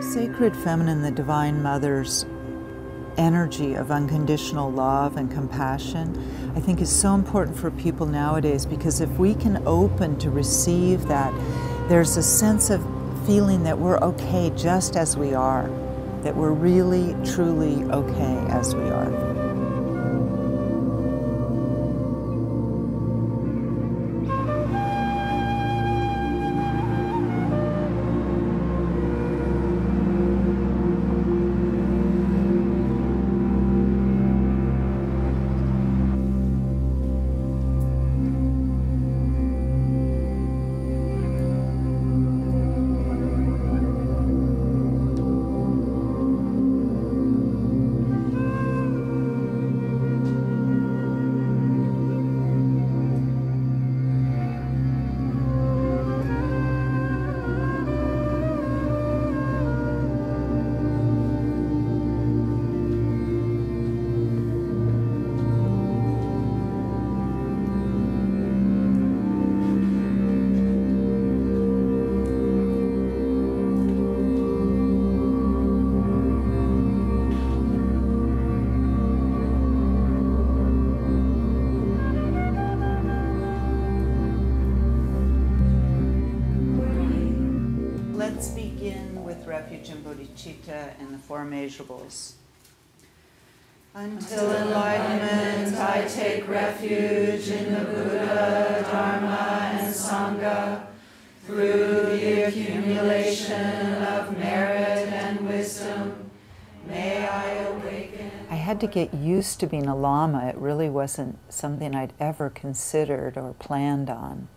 Sacred Feminine, the Divine Mother's energy of unconditional love and compassion, I think is so important for people nowadays, because if we can open to receive that, there's a sense of feeling that we're okay just as we are, that we're really, truly okay as we are. Let's begin with refuge in bodhicitta and the Four Immeasurables. Until enlightenment, I take refuge in the Buddha, Dharma, and Sangha. Through the accumulation of merit and wisdom, may I awaken. I had to get used to being a Lama. It really wasn't something I'd ever considered or planned on.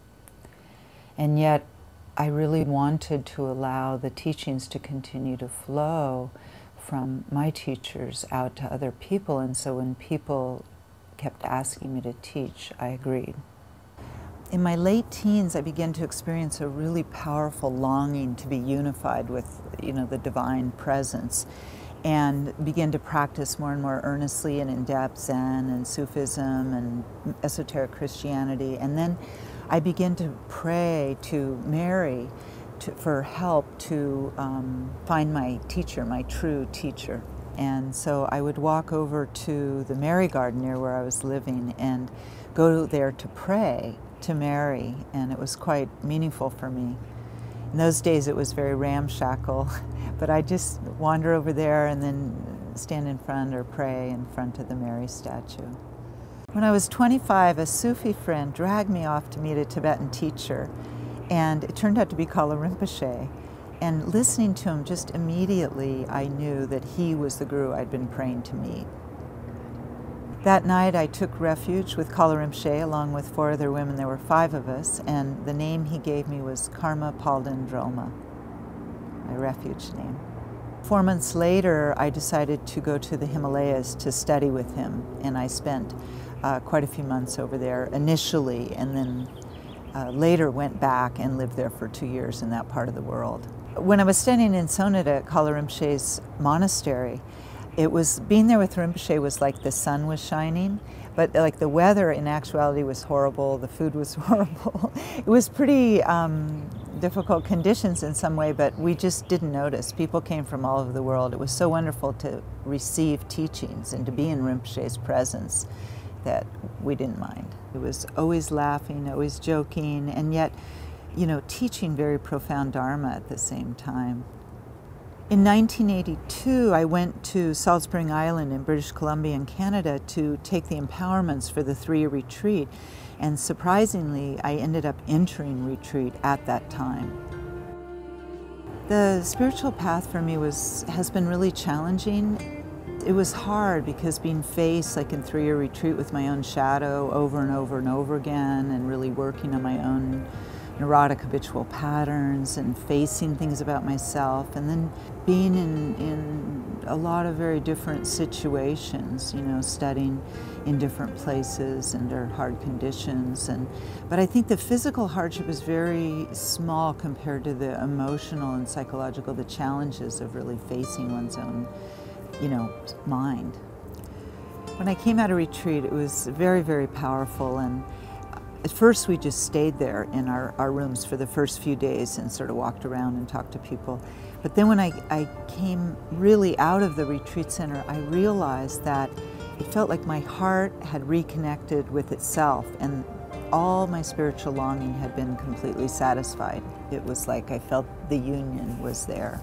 And yet, I really wanted to allow the teachings to continue to flow from my teachers out to other people, and so when people kept asking me to teach, I agreed. In my late teens, I began to experience a really powerful longing to be unified with, the divine presence, and began to practice more and more earnestly and in-depth Zen and Sufism and esoteric Christianity. And then I began to pray to Mary for help to find my teacher, my true teacher. And so I would walk over to the Mary Garden near where I was living and go there to pray to Mary, and it was quite meaningful for me. In those days it was very ramshackle, but I just wander over there and then stand in front or pray in front of the Mary statue. When I was 25, a Sufi friend dragged me off to meet a Tibetan teacher, and it turned out to be Kala Rinpoche. And listening to him, just immediately I knew that he was the guru I'd been praying to meet. That night I took refuge with Kala Rinpoche along with 4 other women. There were 5 of us, and the name he gave me was Lama Palden Drolma, my refuge name. 4 months later, I decided to go to the Himalayas to study with him, and I spent quite a few months over there initially, and then later went back and lived there for 2 years in that part of the world. When I was studying in Sonnet at Kala Rinpoche's monastery, being there with Rinpoche was like the sun was shining, but like the weather in actuality was horrible, the food was horrible. It was pretty difficult conditions in some way, but we just didn't notice. People came from all over the world. It was so wonderful to receive teachings and to be in Rinpoche's presence that we didn't mind. It was always laughing, always joking, and yet, teaching very profound Dharma at the same time. In 1982, I went to Salt Spring Island in British Columbia in Canada to take the empowerments for the 3-year retreat, and surprisingly, I ended up entering retreat at that time. The spiritual path for me has been really challenging. It was hard because being faced, like in 3-year retreat, with my own shadow over and over and over again, and really working on my own neurotic habitual patterns and facing things about myself, and then being in a lot of very different situations, studying in different places under hard conditions. But I think the physical hardship is very small compared to the emotional and psychological, the challenges of really facing one's own mind. When I came out of retreat, it was very, very powerful, and at first we just stayed there in our rooms for the first few days and sort of walked around and talked to people. But then when I came really out of the retreat center, I realized that it felt like my heart had reconnected with itself, and all my spiritual longing had been completely satisfied. It was like I felt the union was there.